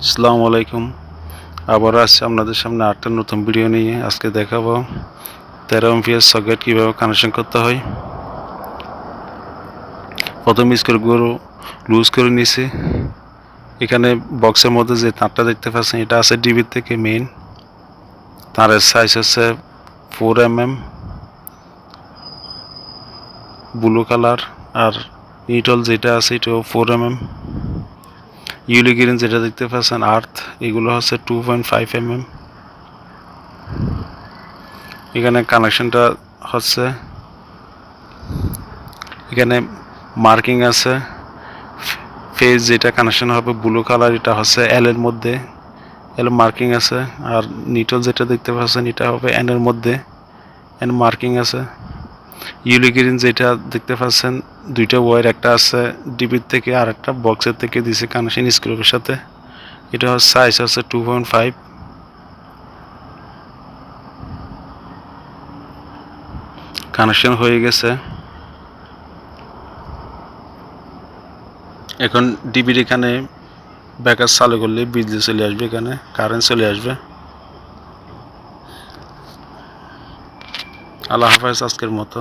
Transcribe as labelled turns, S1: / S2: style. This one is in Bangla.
S1: আসসালামু আলাইকুম। আবার আসছি আপনাদের সামনে আরেকটা নতুন ভিডিও নিয়ে। আজকে দেখাবো 13 এমপিএস সকেট কীভাবে কানেকশন করতে হয়। প্রথম স্ক্রুগুলো লুজ করে নিছি। এখানে বক্সের মধ্যে যে তারটা দেখতে পাচ্ছেন এটা আছে ডিবি থেকে মেইন। তারের সাইজ হচ্ছে 4 mm ব্লু কালার, আর নিউট্রাল যেটা আছে এটাও 4 mm। ইউলি গ্রিন যেটা দেখতে পাচ্ছেন আর্থ, এগুলো হচ্ছে 2.5 mm। এখানে কানেকশনটা হচ্ছে, এখানে মার্কিং আছে ফেজ যেটা কানেকশন হবে ব্লু কালার, এটা হচ্ছে এল এর মধ্যে, এল মার্কিং আছে। আর নিউট্রাল যেটা দেখতে পাচ্ছেন এটা হবে এন এর মধ্যে, এন মার্কিং আছে। ইউলি গ্রিন যেটা দেখতে পাচ্ছেন দুইটা ওয়্যার, একটা আছে ডিবির থেকে আর একটা বক্সের থেকে দিছে কানেকশন স্ক্রুপের সাথে। এটা হচ্ছে সাইজ হচ্ছে 2.5। কানেকশন হয়ে গেছে। এখন ডিবির এখানে ব্যাকআপ চালু করলে বিজলি চলে আসবে, এখানে কারেন্ট চলে আসবে। আল্লাহ হাফেজ আজকের মতো।